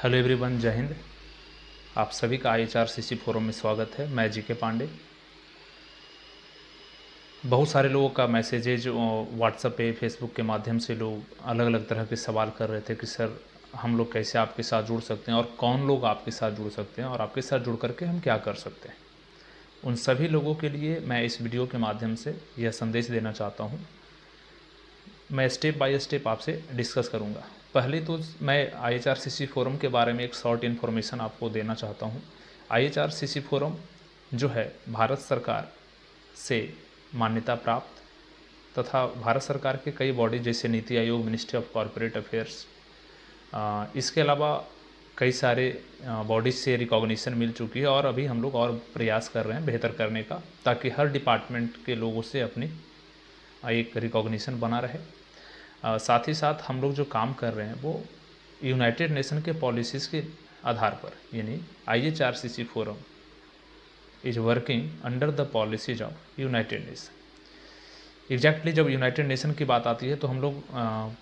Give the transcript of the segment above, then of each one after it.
Hello everyone, जय हिंद। आप सभी का IHRCC फोरम में स्वागत है। मैं जी के पांडे। बहुत सारे लोगों का मैसेजेज व्हाट्सएप पे, फेसबुक के माध्यम से लोग अलग अलग तरह के सवाल कर रहे थे कि सर हम लोग कैसे आपके साथ जुड़ सकते हैं और कौन लोग आपके साथ जुड़ सकते हैं और आपके साथ जुड़ करके हम क्या कर सकते हैं। उन सभी लोगों के लिए मैं इस वीडियो के माध्यम से यह संदेश देना चाहता हूँ। मैं स्टेप बाय स्टेप आपसे डिस्कस करूँगा। पहले तो मैं IHRCC फोरम के बारे में एक शॉर्ट इन्फॉर्मेशन आपको देना चाहता हूँ। IHRCC फोरम जो है भारत सरकार से मान्यता प्राप्त तथा भारत सरकार के कई बॉडी जैसे NITI Aayog, ministry of corporate affairs, इसके अलावा कई सारे बॉडीज से रिकॉग्निशन मिल चुकी है और अभी हम लोग और प्रयास कर रहे हैं बेहतर करने का, ताकि हर डिपार्टमेंट के लोगों से अपनी एक रिकॉग्निशन बना रहे। साथ ही साथ हम लोग जो काम कर रहे हैं वो यूनाइटेड नेशन के पॉलिसीज़ के आधार पर, यानी IHRCC forum is working under the policies of United nation. Exactly जब यूनाइटेड नेशन की बात आती है तो हम लोग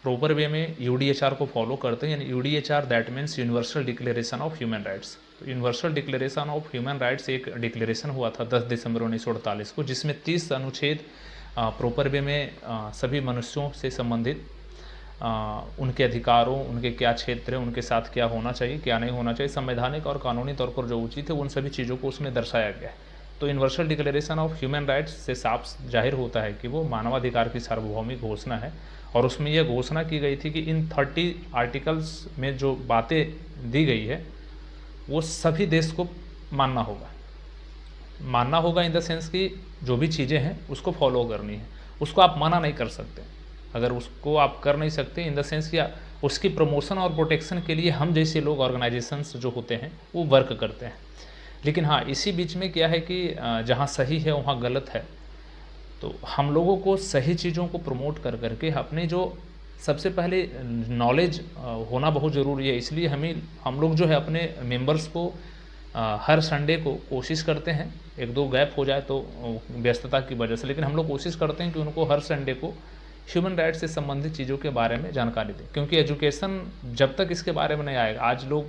प्रॉपर वे में UDHR को फॉलो करते हैं, यानी UDHR that means universal declaration of human rights. तो universal declaration of human rights एक डिक्लेरेशन हुआ था 10 दिसंबर 1948 को, जिसमें 30 अनुच्छेद प्रॉपर वे में सभी मनुष्यों से संबंधित उनके अधिकारों, उनके क्या क्षेत्र है, उनके साथ क्या होना चाहिए, क्या नहीं होना चाहिए, संवैधानिक और कानूनी तौर पर जो उचित है, उन सभी चीज़ों को उसमें दर्शाया गया है। तो universal declaration of human rights से साफ जाहिर होता है कि वो मानवाधिकार की सार्वभौमिक घोषणा है। और उसमें यह घोषणा की गई थी कि इन 30 आर्टिकल्स में जो बातें दी गई है वो सभी देश को मानना होगा इन द सेंस कि जो भी चीज़ें हैं उसको फॉलो करनी है, उसको आप मना नहीं कर सकते। अगर उसको आप कर नहीं सकते इन द सेंस कि उसकी प्रमोशन और प्रोटेक्शन के लिए हम जैसे लोग, ऑर्गेनाइजेशंस जो होते हैं वो वर्क करते हैं। लेकिन हाँ, इसी बीच में क्या है कि जहाँ सही है वहाँ गलत है। तो हम लोगों को सही चीज़ों को प्रमोट कर करके अपने जो सबसे पहले नॉलेज होना बहुत ज़रूरी है। इसलिए हम लोग जो है अपने मेंबर्स को हर संडे को कोशिश करते हैं, एक दो गैप हो जाए तो व्यस्तता की वजह से, लेकिन हम लोग कोशिश करते हैं कि उनको हर संडे को ह्यूमन राइट्स से संबंधित चीज़ों के बारे में जानकारी दें। क्योंकि एजुकेशन जब तक इसके बारे में नहीं आएगा, आज लोग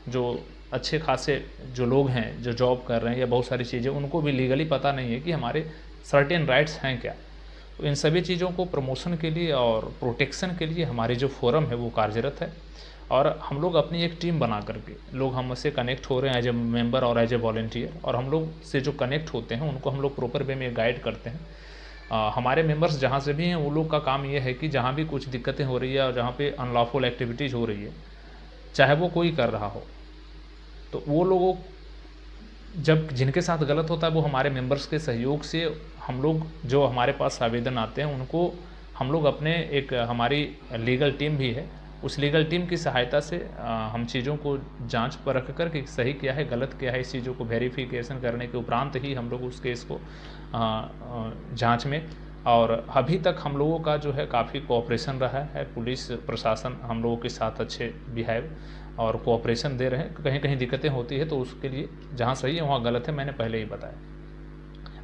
जो अच्छे खासे जो लोग हैं जो जॉब कर रहे हैं या बहुत सारी चीज़ें, उनको भी लीगली पता नहीं है कि हमारे सर्टेन राइट्स हैं क्या। तो इन सभी चीज़ों को प्रमोशन के लिए और प्रोटेक्शन के लिए हमारी जो फोरम है वो कार्यरत है। और हम लोग अपनी एक टीम बना करके, लोग हमसे कनेक्ट हो रहे हैं एज ए मेंबर और एज ए वॉलंटियर, और हम लोग से जो कनेक्ट होते हैं उनको हम लोग प्रॉपर वे में गाइड करते हैं। हमारे मेंबर्स जहाँ से भी हैं वो लोग का काम ये है कि जहाँ भी कुछ दिक्कतें हो रही है और जहाँ पे अनलॉफुल एक्टिविटीज़ हो रही है, चाहे वो कोई कर रहा हो, तो वो लोगों जब जिनके साथ गलत होता है वो हमारे मेंबर्स के सहयोग से हम लोग जो हमारे पास आवेदन आते हैं उनको हम लोग अपने एक हमारी लीगल टीम भी है, उस लीगल टीम की सहायता से हम चीज़ों को जांच पर रख कर कि सही क्या है गलत क्या है, इस चीज़ों को वेरिफिकेशन करने के उपरांत ही हम लोग उस केस को जांच में। और अभी तक हम लोगों का जो है काफ़ी कोऑपरेशन रहा है, पुलिस प्रशासन हम लोगों के साथ अच्छे बिहेव और कोऑपरेशन दे रहे हैं। कहीं कहीं दिक्कतें होती है तो उसके लिए जहाँ सही है वहाँ गलत है, मैंने पहले ही बताया।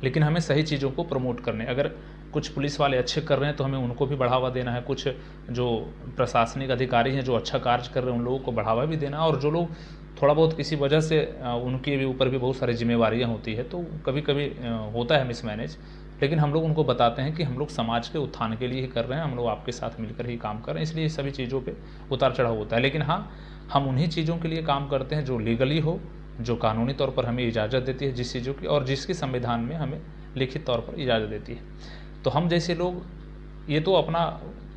लेकिन हमें सही चीज़ों को प्रमोट करने, अगर कुछ पुलिस वाले अच्छे कर रहे हैं तो हमें उनको भी बढ़ावा देना है, कुछ जो प्रशासनिक अधिकारी हैं जो अच्छा कार्य कर रहे हैं उन लोगों को बढ़ावा भी देना, और जो लोग थोड़ा बहुत किसी वजह से उनके भी ऊपर भी बहुत सारी जिम्मेवारियाँ होती है तो कभी कभी होता है मिसमैनेज, लेकिन हम लोग उनको बताते हैं कि हम लोग समाज के उत्थान के लिए ही कर रहे हैं, हम लोग आपके साथ मिलकर ही काम कर रहे हैं, इसलिए सभी चीज़ों पे उतार चढ़ाव होता है। लेकिन हाँ, हम उन्हीं चीज़ों के लिए काम करते हैं जो लीगली हो, जो कानूनी तौर पर हमें इजाज़त देती है जिस चीज़ों की, और जिसकी संविधान में हमें लिखित तौर पर इजाज़त देती है। तो हम जैसे लोग, ये तो अपना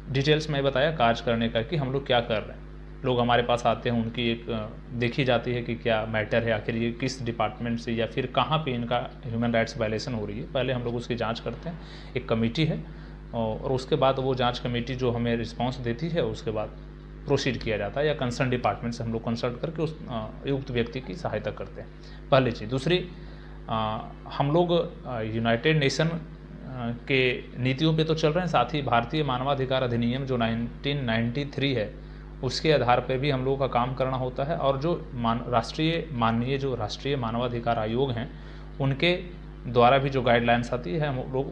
डिटेल्स में बताया कार्य करने का कि हम लोग क्या कर रहे हैं। लोग हमारे पास आते हैं, उनकी एक देखी जाती है कि क्या मैटर है, आखिर ये किस डिपार्टमेंट से या फिर कहाँ पे इनका ह्यूमन राइट्स वायलेशन हो रही है। पहले हम लोग उसकी जांच करते हैं, एक कमेटी है, और उसके बाद वो जांच कमेटी जो हमें रिस्पांस देती है उसके बाद प्रोसीड किया जाता है, या कंसर्न डिपार्टमेंट से हम लोग कंसल्ट करके उस युक्त व्यक्ति की सहायता करते हैं। पहली चीज़। दूसरी, हम लोग यूनाइटेड नेशन के नीतियों पे तो चल रहे हैं, साथ ही भारतीय मानवाधिकार अधिनियम जो 1993 है उसके आधार पर भी हम लोगों का काम करना होता है। और जो राष्ट्रीय मानवाधिकार आयोग हैं उनके द्वारा भी जो गाइडलाइंस आती है हम लोग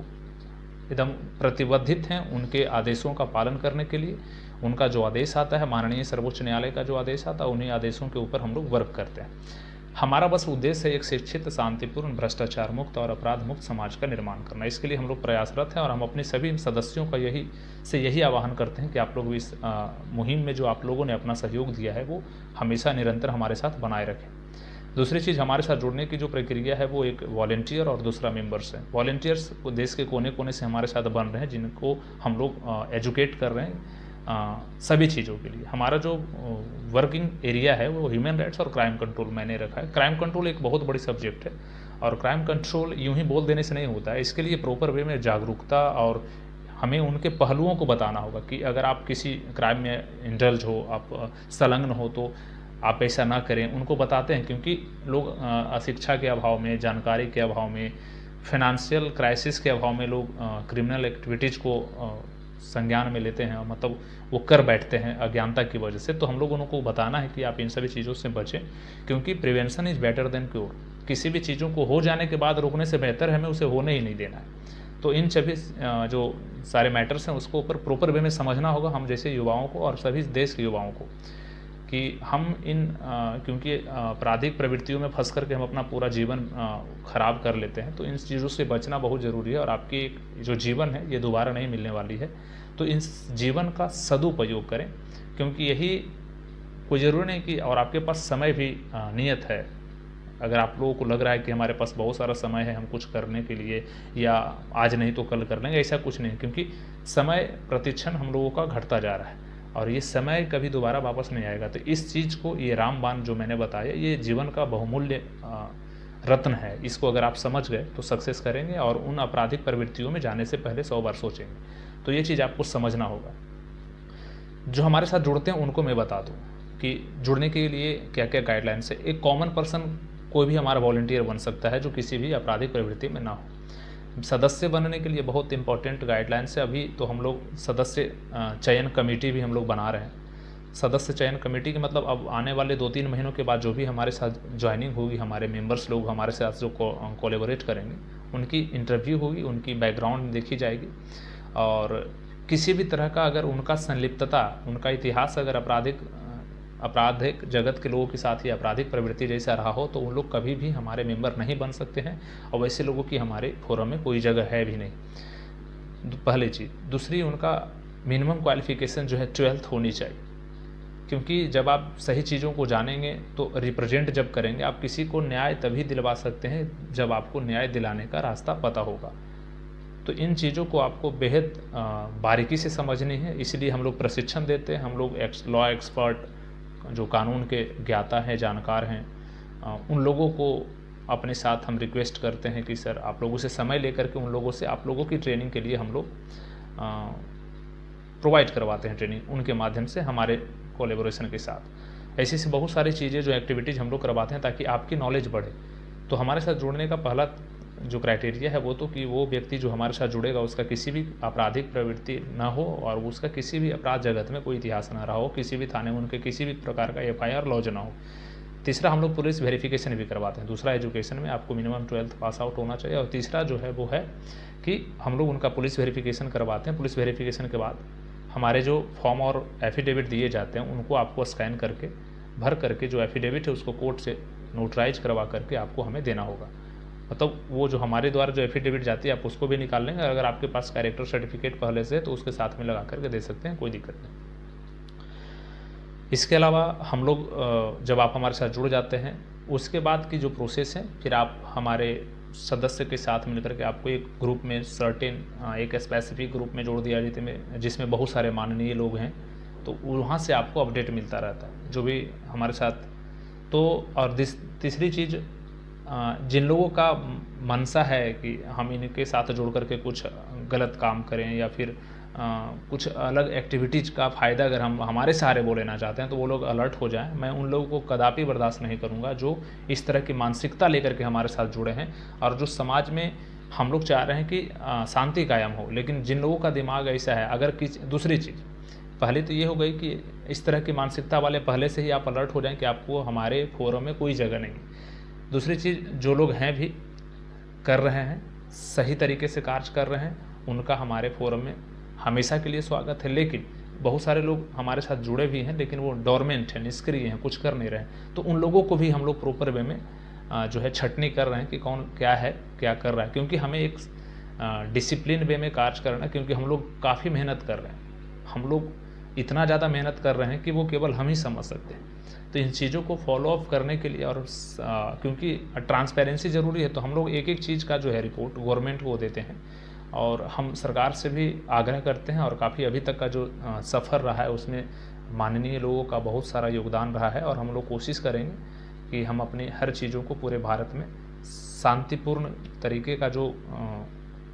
एकदम प्रतिबद्धित हैं उनके आदेशों का पालन करने के लिए। उनका जो आदेश आता है, माननीय सर्वोच्च न्यायालय का जो आदेश आता है, उन्हीं आदेशों के ऊपर हम लोग वर्क करते हैं। हमारा बस उद्देश्य है एक शिक्षित, शांतिपूर्ण, भ्रष्टाचार मुक्त और अपराध मुक्त समाज का निर्माण करना। इसके लिए हम लोग प्रयासरत हैं और हम अपने सभी सदस्यों का यही आह्वान करते हैं कि आप लोग इस मुहिम में जो आप लोगों ने अपना सहयोग दिया है वो हमेशा निरंतर हमारे साथ बनाए रखें। दूसरी चीज़, हमारे साथ जुड़ने की जो प्रक्रिया है वो एक वॉलंटियर और दूसरा मेंबर्स है। वॉलंटियर्स देश के कोने कोने से हमारे साथ बन रहे हैं, जिनको हम लोग एजुकेट कर रहे हैं सभी चीज़ों के लिए। हमारा जो वर्किंग एरिया है वो ह्यूमन राइट्स और क्राइम कंट्रोल मैंने रखा है। क्राइम कंट्रोल एक बहुत बड़ी सब्जेक्ट है और क्राइम कंट्रोल यूं ही बोल देने से नहीं होता है। इसके लिए प्रॉपर वे में जागरूकता और हमें उनके पहलुओं को बताना होगा कि अगर आप किसी क्राइम में इंडल्ज हो, आप संलग्न हो, तो आप ऐसा ना करें। उनको बताते हैं, क्योंकि लोग अशिक्षा के अभाव में, जानकारी के अभाव में, फाइनेंशियल क्राइसिस के अभाव में लोग क्रिमिनल एक्टिविटीज़ को संज्ञान में लेते हैं, मतलब वो कर बैठते हैं अज्ञानता की वजह से। तो हम लोग उनको बताना है कि आप इन सभी चीज़ों से बचें, क्योंकि prevention is better than cure. किसी भी चीज़ों को हो जाने के बाद रोकने से बेहतर है हमें उसे होने ही नहीं देना है। तो इन सभी जो सारे मैटर्स हैं उसको ऊपर प्रॉपर वे में समझना होगा हम जैसे युवाओं को और सभी देश के युवाओं को, कि हम क्योंकि आपराधिक प्रवृत्तियों में फंस करके हम अपना पूरा जीवन खराब कर लेते हैं। तो इन चीज़ों से बचना बहुत ज़रूरी है और आपकी जो जीवन है ये दोबारा नहीं मिलने वाली है। तो इस जीवन का सदुपयोग करें, क्योंकि यही कोई ज़रूरी नहीं कि, और आपके पास समय भी नियत है। अगर आप लोगों को लग रहा है कि हमारे पास बहुत सारा समय है हम कुछ करने के लिए, या आज नहीं तो कल कर लेंगे, ऐसा कुछ नहीं, क्योंकि समय प्रतिक्षण हम लोगों का घटता जा रहा है और ये समय कभी दोबारा वापस नहीं आएगा। तो इस चीज़ को, ये रामबाण जो मैंने बताया, ये जीवन का बहुमूल्य रत्न है। इसको अगर आप समझ गए तो सक्सेस करेंगे और उन आपराधिक प्रवृत्तियों में जाने से पहले 100 बार सोचेंगे। तो ये चीज़ आपको समझना होगा। जो हमारे साथ जुड़ते हैं उनको मैं बता दूँ कि जुड़ने के लिए क्या क्या गाइडलाइंस है। एक कॉमन पर्सन कोई भी हमारा वॉलंटियर बन सकता है जो किसी भी आपराधिक प्रवृत्ति में ना हो। सदस्य बनने के लिए बहुत इंपॉर्टेंट गाइडलाइंस है। अभी तो हम लोग सदस्य चयन कमेटी भी हम लोग बना रहे हैं। सदस्य चयन कमेटी के मतलब अब आने वाले 2-3 महीनों के बाद जो भी हमारे साथ ज्वाइनिंग होगी, हमारे मेंबर्स लोग हमारे साथ जो कोलैबोरेट करेंगे, उनकी इंटरव्यू होगी, उनकी बैकग्राउंड देखी जाएगी और किसी भी तरह का अगर उनका संलिप्तता, उनका इतिहास अगर आपराधिक जगत के लोगों के साथ ही आपराधिक प्रवृत्ति जैसा रहा हो तो उन लोग कभी भी हमारे मेंबर नहीं बन सकते हैं और वैसे लोगों की हमारे फोरम में कोई जगह है भी नहीं। पहली चीज़। दूसरी, उनका मिनिमम क्वालिफिकेशन जो है 12th होनी चाहिए, क्योंकि जब आप सही चीज़ों को जानेंगे तो रिप्रेजेंट जब करेंगे, आप किसी को न्याय तभी दिलवा सकते हैं जब आपको न्याय दिलाने का रास्ता पता होगा। तो इन चीज़ों को आपको बेहद बारीकी से समझनी है, इसलिए हम लोग प्रशिक्षण देते हैं। हम लोग लॉ एक्सपर्ट, जो कानून के ज्ञाता हैं, जानकार हैं, उन लोगों को अपने साथ हम रिक्वेस्ट करते हैं कि सर आप लोगों से समय लेकर के उन लोगों से आप लोगों की ट्रेनिंग के लिए हम लोग प्रोवाइड करवाते हैं ट्रेनिंग, उनके माध्यम से हमारे कोलैबोरेशन के साथ। ऐसी से बहुत सारी चीज़ें जो एक्टिविटीज़ हम लोग करवाते हैं ताकि आपकी नॉलेज बढ़े। तो हमारे साथ जुड़ने का पहला जो क्राइटेरिया है वो तो कि वो व्यक्ति जो हमारे साथ जुड़ेगा उसका किसी भी आपराधिक प्रवृत्ति ना हो और उसका किसी भी अपराध जगत में कोई इतिहास ना रहा हो, किसी भी थाने में उनके किसी भी प्रकार का FIR लॉज ना हो। तीसरा, हम लोग पुलिस वेरिफिकेशन भी करवाते हैं। दूसरा, एजुकेशन में आपको मिनिमम 12th पास आउट होना चाहिए। और तीसरा जो है वो है कि हम लोग उनका पुलिस वेरिफिकेशन करवाते हैं। पुलिस वेरिफिकेशन के बाद हमारे जो फॉर्म और एफिडेविट दिए जाते हैं उनको आपको स्कैन करके भर करके जो एफिडेविट है उसको कोर्ट से नोटराइज करवा करके आपको हमें देना होगा। मतलब वो जो हमारे द्वारा जो एफिडेविट जाती है आप उसको भी निकाल लेंगे। अगर आपके पास कैरेक्टर सर्टिफिकेट पहले से है तो उसके साथ में लगा करके दे सकते हैं, कोई दिक्कत नहीं। इसके अलावा हम लोग जब आप हमारे साथ जुड़ जाते हैं उसके बाद की जो प्रोसेस है, फिर आप हमारे सदस्य के साथ मिलकर के आपको एक ग्रुप में एक स्पेसिफिक ग्रुप में जोड़ दिया जाता है जिसमें बहुत सारे माननीय लोग हैं। तो वहाँ से आपको अपडेट मिलता रहता है जो भी हमारे साथ। तो और तीसरी चीज़, जिन लोगों का मनसा है कि हम इनके साथ जुड़ करके कुछ गलत काम करें या फिर कुछ अलग एक्टिविटीज़ का फ़ायदा अगर हम हमारे सहारे वो लेना चाहते हैं तो वो लोग अलर्ट हो जाएं। मैं उन लोगों को कदापि बर्दाश्त नहीं करूंगा जो इस तरह की मानसिकता लेकर के हमारे साथ जुड़े हैं और जो समाज में हम लोग चाह रहे हैं कि शांति कायम हो, लेकिन जिन लोगों का दिमाग ऐसा है। अगर दूसरी चीज़ पहले तो ये हो गई कि इस तरह की मानसिकता वाले पहले से ही आप अलर्ट हो जाएं कि आपको हमारे फोरम में कोई जगह नहीं। दूसरी चीज़, जो लोग हैं भी कर रहे हैं, सही तरीके से कार्य कर रहे हैं, उनका हमारे फोरम में हमेशा के लिए स्वागत है। लेकिन बहुत सारे लोग हमारे साथ जुड़े भी हैं लेकिन वो डोरमेंट हैं, निष्क्रिय हैं, कुछ कर नहीं रहे हैं। तो उन लोगों को भी हम लोग प्रॉपर वे में जो है छँटनी कर रहे हैं कि कौन क्या है, क्या कर रहा है, क्योंकि हमें एक डिसिप्लिन वे में कार्य करना है, क्योंकि हम लोग काफ़ी मेहनत कर रहे हैं। हम लोग इतना ज़्यादा मेहनत कर रहे हैं कि वो केवल हम ही समझ सकते हैं। तो इन चीज़ों को फॉलो अप करने के लिए और क्योंकि ट्रांसपेरेंसी ज़रूरी है, तो हम लोग एक एक चीज़ का जो है रिपोर्ट गवर्नमेंट को देते हैं और हम सरकार से भी आग्रह करते हैं। और काफ़ी अभी तक का जो सफ़र रहा है उसमें माननीय लोगों का बहुत सारा योगदान रहा है और हम लोग कोशिश करेंगे कि हम अपनी हर चीज़ों को पूरे भारत में शांतिपूर्ण तरीके का जो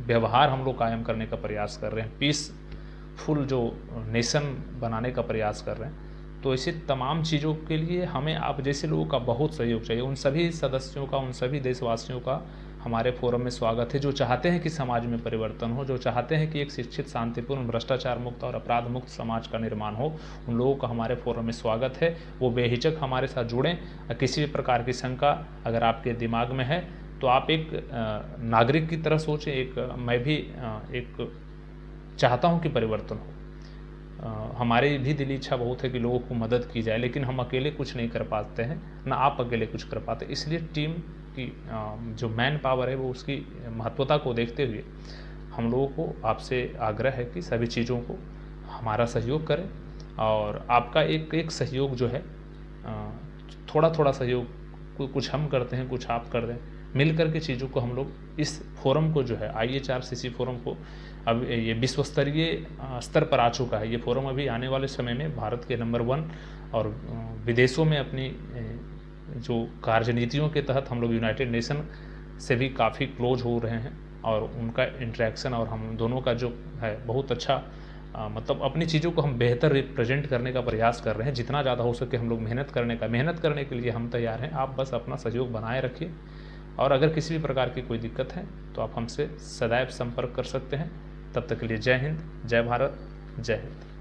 व्यवहार हम लोग कायम करने का प्रयास कर रहे हैं, पीसफुल जो नेशन बनाने का प्रयास कर रहे हैं। तो ऐसे तमाम चीज़ों के लिए हमें आप जैसे लोगों का बहुत सहयोग चाहिए। उन सभी सदस्यों का, उन सभी देशवासियों का हमारे फोरम में स्वागत है, जो चाहते हैं कि समाज में परिवर्तन हो, जो चाहते हैं कि एक शिक्षित, शांतिपूर्ण, भ्रष्टाचार मुक्त और अपराध मुक्त समाज का निर्माण हो। उन लोगों का हमारे फोरम में स्वागत है। वो बेहिचक हमारे साथ जुड़ें। किसी भी प्रकार की शंका अगर आपके दिमाग में है तो आप एक नागरिक की तरह सोचें। मैं भी एक चाहता हूँ कि परिवर्तन हो। हमारी भी दिली इच्छा बहुत है कि लोगों को मदद की जाए, लेकिन हम अकेले कुछ नहीं कर पाते हैं, ना आप अकेले कुछ कर पाते। इसलिए टीम की जो मैन पावर है वो उसकी महत्वता को देखते हुए हम लोगों को आपसे आग्रह है कि सभी चीज़ों को हमारा सहयोग करें। और आपका एक एक सहयोग जो है, थोड़ा थोड़ा सहयोग, कुछ हम करते हैं, कुछ आप कर दें, मिल कर के चीज़ों को हम लोग इस फोरम को जो है IHRCC फोरम को, अब ये विश्व स्तरीय स्तर पर आ चुका है। ये फोरम अभी आने वाले समय में भारत के नंबर 1 और विदेशों में अपनी जो कार्यनीतियों के तहत हम लोग यूनाइटेड नेशन से भी काफ़ी क्लोज हो रहे हैं और उनका इंटरेक्शन और हम दोनों का जो है बहुत अच्छा, मतलब अपनी चीज़ों को हम बेहतर रिप्रेजेंट करने का प्रयास कर रहे हैं। जितना ज़्यादा हो सके हम लोग मेहनत करने के लिए हम तैयार हैं। आप बस अपना सहयोग बनाए रखिए और अगर किसी भी प्रकार की कोई दिक्कत है तो आप हमसे सदैव संपर्क कर सकते हैं। तब तक के लिए जय हिंद, जय भारत, जय हिंद।